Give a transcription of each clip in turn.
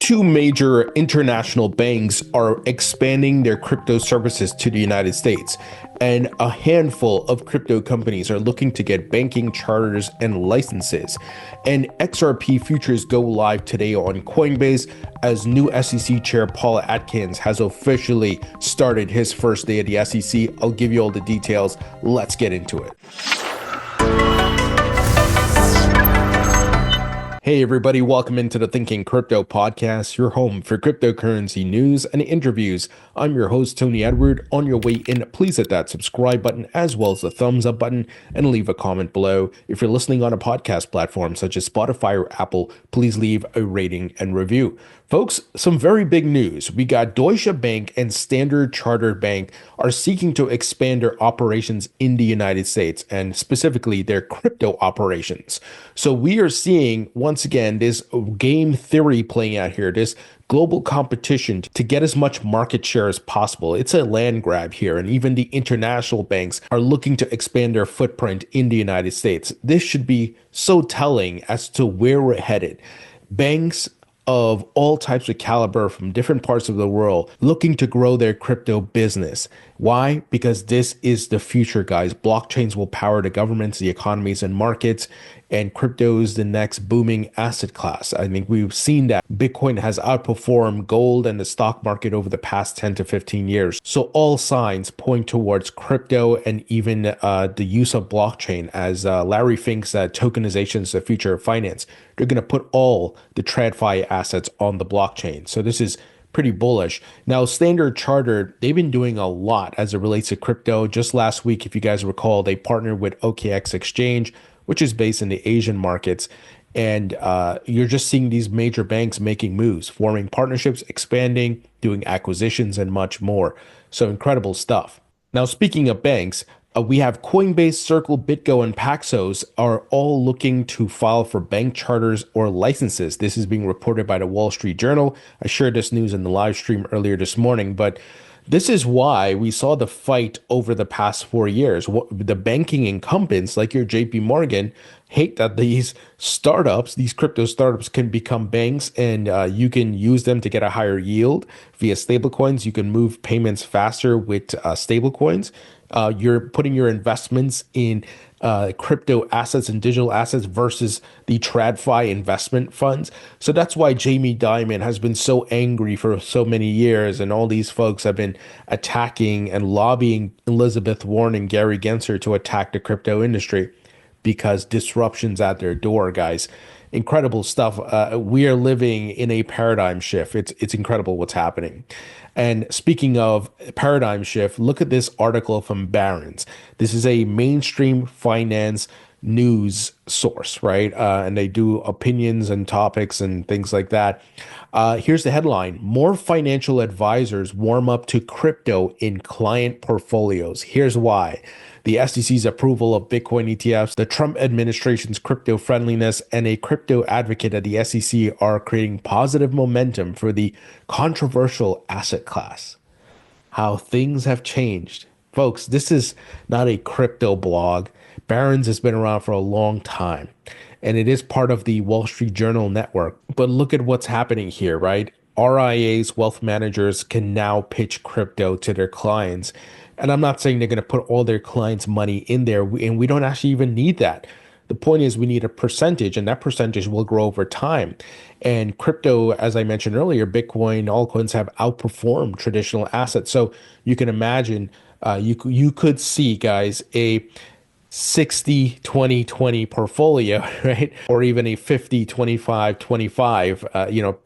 Two major international banks are expanding their crypto services to the United States, and a handful of crypto companies are looking to get banking charters and licenses. And XRP futures go live today on Coinbase as new SEC Chair Paul Atkins has officially started his first day at the SEC. I'll give you all the details. Let's get into it. Hey everybody, welcome into the Thinking Crypto podcast, your home for cryptocurrency news and interviews. I'm your host, Tony Edward. On your way in, please hit that subscribe button as well as the thumbs up button and leave a comment below. If you're listening on a podcast platform such as Spotify or Apple, please leave a rating and review. Folks, some very big news. We got Deutsche Bank and Standard Chartered Bank are seeking to expand their operations in the United States and specifically their crypto operations. So we are seeing, once again, this game theory playing out here, this global competition to get as much market share as possible. It's a land grab here, and even the international banks are looking to expand their footprint in the United States. This should be so telling as to where we're headed. Banks of all types of caliber from different parts of the world looking to grow their crypto business. Why? Because this is the future, guys. Blockchains will power the governments, the economies, and markets, and crypto is the next booming asset class. I think we've seen that Bitcoin has outperformed gold and the stock market over the past 10 to 15 years. So all signs point towards crypto and even the use of blockchain, as Larry thinks that tokenization is the future of finance. They're going to put all the TradFi assets on the blockchain. So this is pretty bullish. Now, Standard Chartered, they've been doing a lot as it relates to crypto. Just last week, if you guys recall, they partnered with OKX Exchange, which is based in the Asian markets. And you're just seeing these major banks making moves, forming partnerships, expanding, doing acquisitions, and much more. So incredible stuff. Now, speaking of banks, we have Coinbase, Circle, BitGo, and Paxos are all looking to file for bank charters or licenses. This is being reported by the Wall Street Journal. I shared this news in the live stream earlier this morning, but this is why we saw the fight over the past 4 years. The banking incumbents, like your JP Morgan, hate that these startups, these crypto startups, can become banks, and you can use them to get a higher yield via stablecoins. You can move payments faster with stablecoins. You're putting your investments in crypto assets and digital assets versus the TradFi investment funds. So that's why Jamie Dimon has been so angry for so many years, and all these folks have been attacking and lobbying Elizabeth Warren and Gary Gensler to attack the crypto industry because disruption's at their door, guys. Incredible stuff. We are living in a paradigm shift. It's incredible what's happening. And speaking of paradigm shift, look at this article from Barron's. This is a mainstream finance news source, right? And they do opinions and topics and things like that. Here's the headline: more financial advisors warm up to crypto in client portfolios. Here's why. The SEC's approval of Bitcoin ETFs, the Trump administration's crypto friendliness, and a crypto advocate at the SEC are creating positive momentum for the controversial asset class. How things have changed. Folks, this is not a crypto blog. Barron's has been around for a long time, and it is part of the Wall Street Journal network. But look at what's happening here, right? RIAs, wealth managers, can now pitch crypto to their clients. And I'm not saying they're going to put all their clients' money in there, and we don't actually even need that. The point is we need a percentage, and that percentage will grow over time. And crypto, as I mentioned earlier, Bitcoin, altcoins have outperformed traditional assets. So you can imagine you could see, guys, a 60-20-20 portfolio, right? Or even a 50-25-25,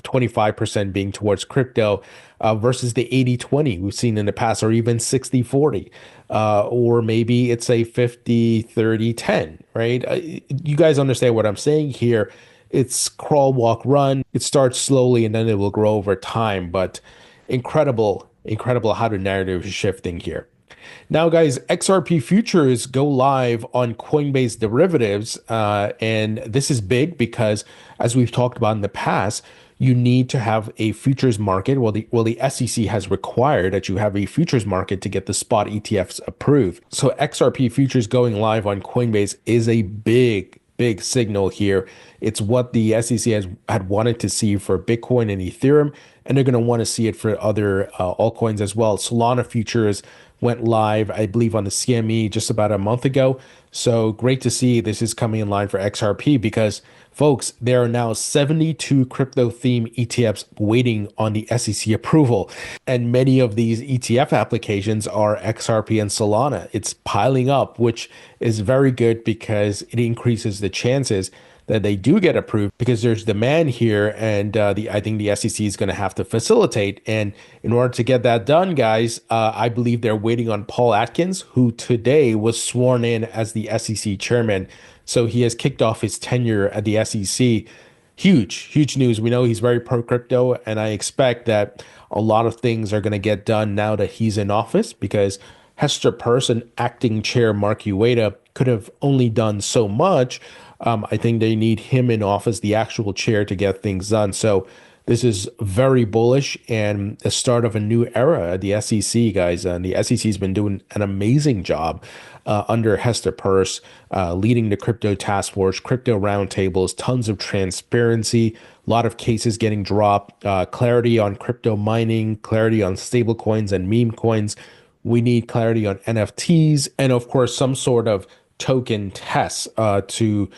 25% being towards crypto versus the 80-20 we've seen in the past, or even 60-40. Or maybe it's a 50-30-10, right? You guys understand what I'm saying here. It's crawl, walk, run. It starts slowly and then it will grow over time. But incredible how the narrative is shifting here. Now, guys, XRP futures go live on Coinbase Derivatives, and this is big because, as we've talked about in the past, you need to have a futures market. Well, the SEC has required that you have a futures market to get the spot ETFs approved. So XRP futures going live on Coinbase is a big big signal here. It's what the SEC had wanted to see for Bitcoin and Ethereum, and they're going to want to see it for other altcoins as well. Solana futures went live, I believe, on the CME just about a month ago. So great to see this is coming in line for XRP because, folks, there are now 72 crypto theme ETFs waiting on the SEC approval. And many of these ETF applications are XRP and Solana. It's piling up, which is very good because it increases the chances that they do get approved because there's demand here, and I think the SEC is going to have to facilitate. And in order to get that done, guys, I believe they're waiting on Paul Atkins, who today was sworn in as the SEC chairman. So he has kicked off his tenure at the SEC. Huge news. We know he's very pro crypto, and I expect that a lot of things are going to get done now that he's in office because Hester Peirce and acting chair Mark Ueda could have only done so much. I think they need him in office, the actual chair, to get things done. So this is very bullish and the start of a new era at the SEC, guys. And the SEC has been doing an amazing job under Hester Peirce, leading the crypto task force, crypto roundtables, tons of transparency, a lot of cases getting dropped, clarity on crypto mining, clarity on stablecoins and meme coins. We need clarity on NFTs, and of course, some sort of token tests to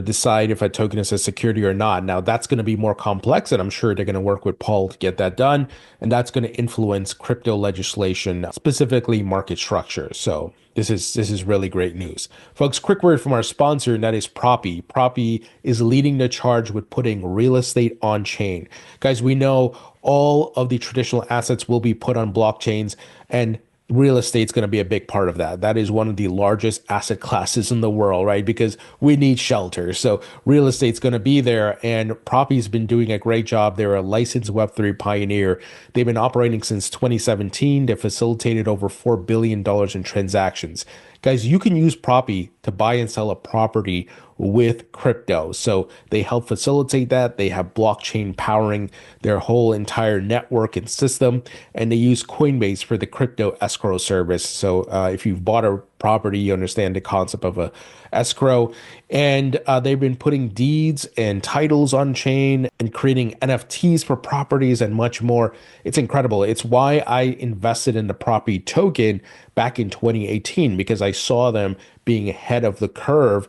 decide if a token is a security or not. Now that's going to be more complex, and I'm sure they're going to work with Paul to get that done, and that's going to influence crypto legislation, specifically market structure. So this is really great news, folks. Quick word from our sponsor, and that is Propy. Propy is leading the charge with putting real estate on chain. Guys, we know all of the traditional assets will be put on blockchains, and real estate's going to be a big part of that. That is one of the largest asset classes in the world, right? Because we need shelter. So real estate's going to be there, and Propy's been doing a great job. They're a licensed Web3 pioneer. They've been operating since 2017. They've facilitated over $4 billion in transactions. Guys, you can use Propy to buy and sell a property with crypto. So they help facilitate that. They have blockchain powering their whole entire network and system, and they use Coinbase for the crypto escrow service. So if you've bought a property, you understand the concept of a escrow. And they've been putting deeds and titles on chain and creating NFTs for properties and much more. It's incredible. It's why I invested in the Propy token back in 2018, because I saw them being ahead of the curve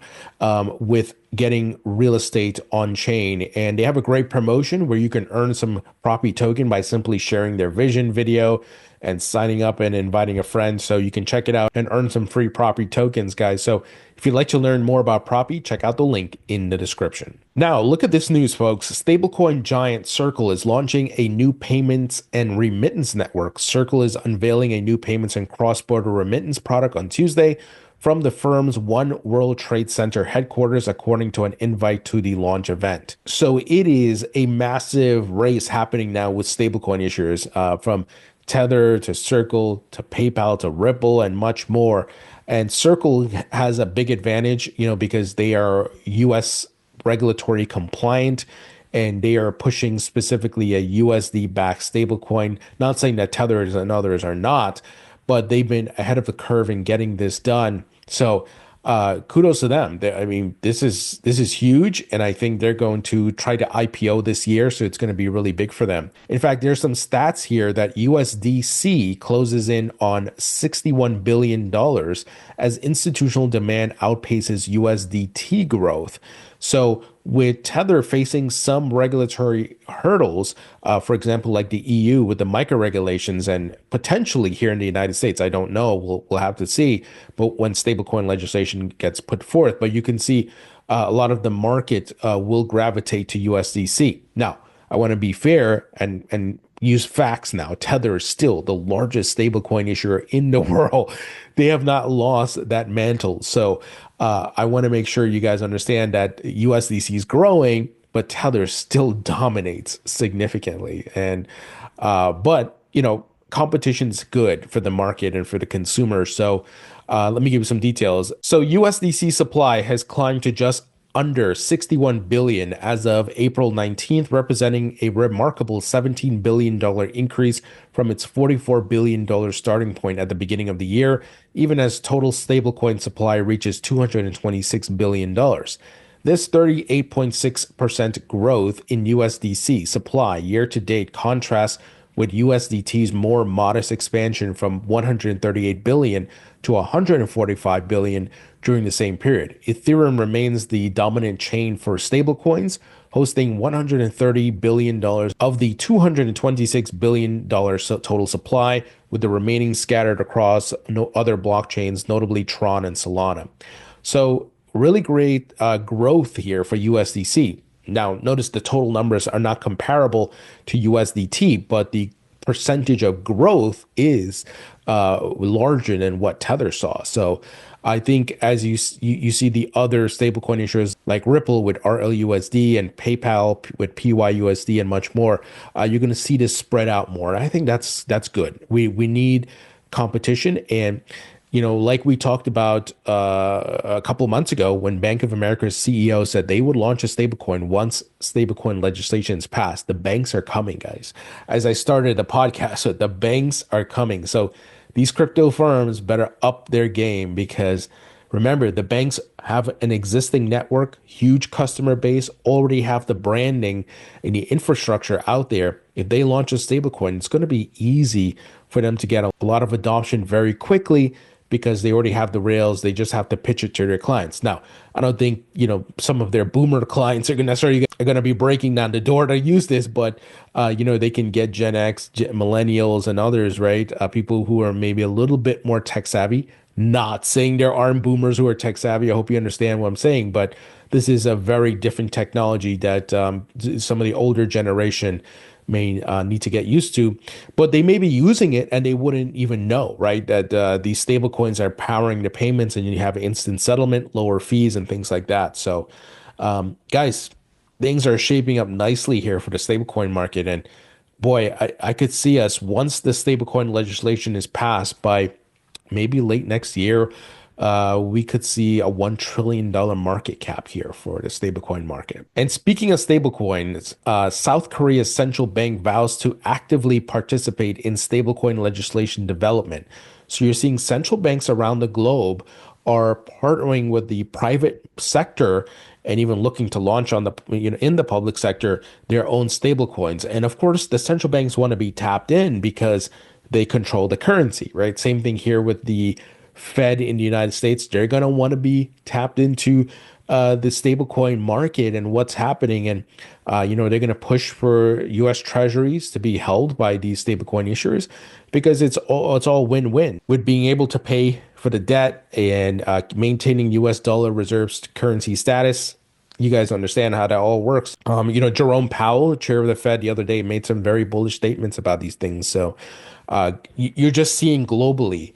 with getting real estate on chain. And they have a great promotion where you can earn some Propy token by simply sharing their vision video and signing up and inviting a friend. So you can check it out and earn some free Propy tokens, guys. So if you'd like to learn more about Propy, check out the link in the description. Now, look at this news, folks. Stablecoin giant Circle is launching a new payments and remittance network. Circle is unveiling a new payments and cross-border remittance product on Tuesday from the firm's One World Trade Center headquarters, according to an invite to the launch event. So it is a massive race happening now with stablecoin issuers, from Tether to Circle to PayPal to Ripple and much more. And Circle has a big advantage, because they are US regulatory compliant, and they are pushing specifically a USD-backed stablecoin. Not saying that Tether and others are not, but they've been ahead of the curve in getting this done. So kudos to them. I mean, this is huge, and I think they're going to try to IPO this year, so it's going to be really big for them. In fact, there's some stats here that USDC closes in on $61 billion as institutional demand outpaces USDT growth. So with Tether facing some regulatory hurdles, for example, like the EU with the micro regulations, and potentially here in the United States, I don't know, we'll have to see, but when stablecoin legislation gets put forth, but you can see a lot of the market will gravitate to USDC. Now, I want to be fair and use facts now. Tether is still the largest stablecoin issuer in the world. They have not lost that mantle. So I want to make sure you guys understand that USDC is growing, but Tether still dominates significantly. And but competition's good for the market and for the consumer. So let me give you some details. So USDC supply has climbed to just under 61 billion as of April 19th, representing a remarkable $17 billion increase from its $44 billion starting point at the beginning of the year, even as total stablecoin supply reaches $226 billion. This 38.6% growth in USDC supply year to date contrasts with USDT's more modest expansion from 138 billion to 145 billion during the same period. Ethereum remains the dominant chain for stablecoins, hosting $130 billion of the $226 billion total supply, with the remaining scattered across no other blockchains, notably Tron and Solana. So really great growth here for USDC. Now, notice the total numbers are not comparable to USDT, but the percentage of growth is larger than what Tether saw. So I think as you see the other stablecoin issuers like Ripple with RLUSD and PayPal with PYUSD and much more, you're going to see this spread out more. I think that's good. We need competition, and like we talked about a couple of months ago when Bank of America's CEO said they would launch a stablecoin once stablecoin legislation is passed. The banks are coming, guys. As I started the podcast, so the banks are coming. So these crypto firms better up their game, because remember, the banks have an existing network, huge customer base, already have the branding and the infrastructure out there. If they launch a stablecoin, it's going to be easy for them to get a lot of adoption very quickly, because they already have the rails. They just have to pitch it to their clients. Now, I don't think, some of their boomer clients are necessarily going to be breaking down the door to use this, but, they can get Gen X, millennials and others, right? People who are maybe a little bit more tech savvy. Not saying there aren't boomers who are tech savvy. I hope you understand what I'm saying, but this is a very different technology that some of the older generation may need to get used to, but they may be using it and they wouldn't even know, right? That these stable coins are powering the payments, and you have instant settlement, lower fees, and things like that. So, guys, things are shaping up nicely here for the stablecoin market. And boy, I could see us, once the stablecoin legislation is passed by maybe late next year, we could see a $1 trillion market cap here for the stablecoin market. And speaking of stablecoins, South Korea's central bank vows to actively participate in stablecoin legislation development. So you're seeing central banks around the globe are partnering with the private sector and even looking to launch on the in the public sector their own stablecoins. And of course, the central banks want to be tapped in because they control the currency, right? Same thing here with the Fed in the United States. They're going to want to be tapped into the stablecoin market and what's happening. And, they're going to push for U.S. treasuries to be held by these stablecoin issuers, because it's all win-win with being able to pay for the debt and maintaining U.S. dollar reserves currency status. You guys understand how that all works. Jerome Powell, chair of the Fed, the other day made some very bullish statements about these things. So you're just seeing globally,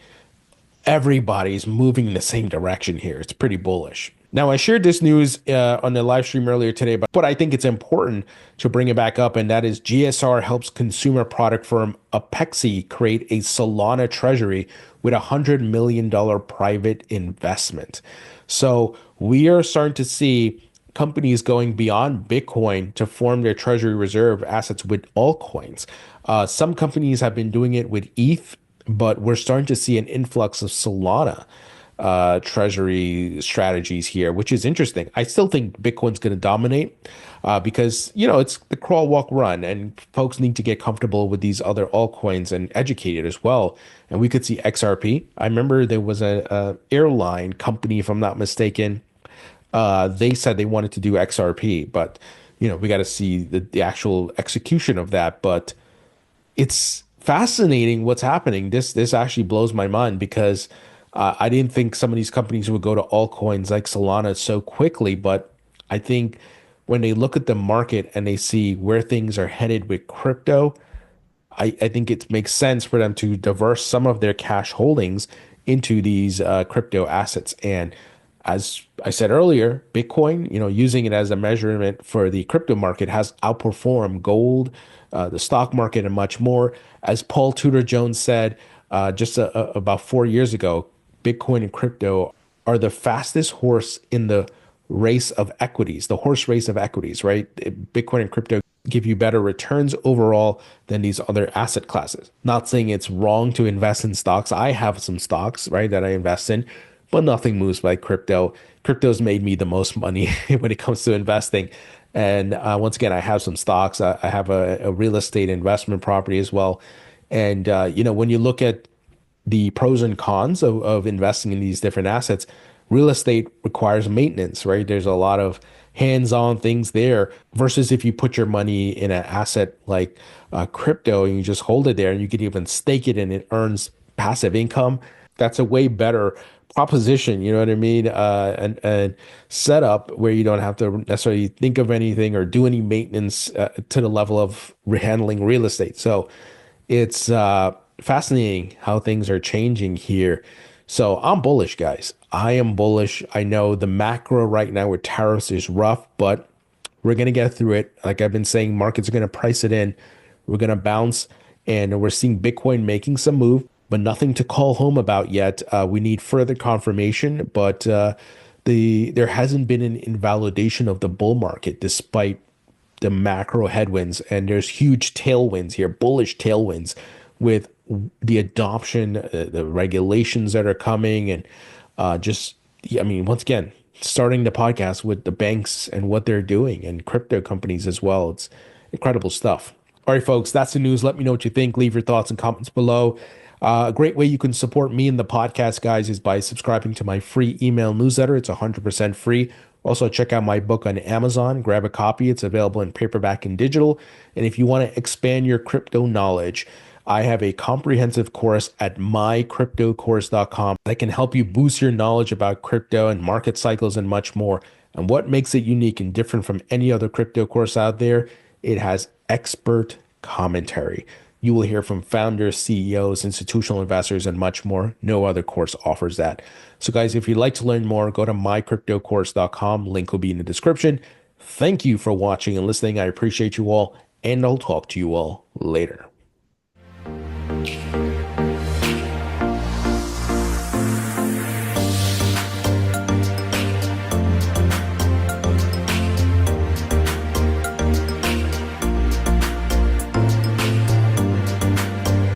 everybody's moving in the same direction here. It's pretty bullish. Now, I shared this news on the live stream earlier today, but I think it's important to bring it back up, and that is GSR helps consumer product firm Apexi create a Solana treasury with $100 million private investment. So we are starting to see companies going beyond Bitcoin to form their treasury reserve assets with altcoins. Some companies have been doing it with ETH, but we're starting to see an influx of Solana treasury strategies here, which is interesting. I still think Bitcoin's going to dominate because, it's the crawl, walk, run, and folks need to get comfortable with these other altcoins and educated as well. And we could see XRP. I remember there was a airline company, if I'm not mistaken, they said they wanted to do XRP, but, we got to see the actual execution of that. But it's fascinating what's happening. This actually blows my mind, because I didn't think some of these companies would go to altcoins like Solana so quickly. But I think when they look at the market and they see where things are headed with crypto, I think it makes sense for them to diverse some of their cash holdings into these crypto assets. And as I said earlier, Bitcoin, using it as a measurement for the crypto market, has outperformed gold, the stock market, and much more. As Paul Tudor Jones said just about 4 years ago, Bitcoin and crypto are the fastest horse in the race of equities, the horse race of equities, right? Bitcoin and crypto give you better returns overall than these other asset classes. Not saying it's wrong to invest in stocks. I have some stocks, right, that I invest in. but nothing moves like crypto. Crypto's made me the most money when it comes to investing. And once again, I have some stocks. I have a real estate investment property as well. And, when you look at the pros and cons of investing in these different assets, real estate requires maintenance, right? There's a lot of hands-on things there versus if you put your money in an asset like crypto and you just hold it there and you could even stake it and it earns passive income. That's a way better proposition, you know what I mean? And setup where you don't have to necessarily think of anything or do any maintenance to the level of handling real estate. So it's fascinating how things are changing here. So I'm bullish, guys. I am bullish. I know the macro right now with tariffs is rough, but we're going to get through it. Like I've been saying, markets are going to price it in. We're going to bounce, and we're seeing Bitcoin making some move, but nothing to call home about yet. We need further confirmation, but there hasn't been an invalidation of the bull market despite the macro headwinds, and there's huge tailwinds here, bullish tailwinds with the adoption, the regulations that are coming, and once again, starting the podcast with the banks and what they're doing and crypto companies as well. It's incredible stuff. All right, folks, that's the news. Let me know what you think. Leave your thoughts and comments below. A great way you can support me and the podcast, guys, is by subscribing to my free email newsletter. It's 100% free. Also, check out my book on Amazon. Grab a copy. It's available in paperback and digital. And if you want to expand your crypto knowledge, I have a comprehensive course at mycryptocourse.com that can help you boost your knowledge about crypto and market cycles and much more. And what makes it unique and different from any other crypto course out there, it has expert commentary. You will hear from founders, CEOs, institutional investors, and much more. No other course offers that. So guys, if you'd like to learn more, go to mycryptocourse.com. Link will be in the description. Thank you for watching and listening. I appreciate you all, and I'll talk to you all later.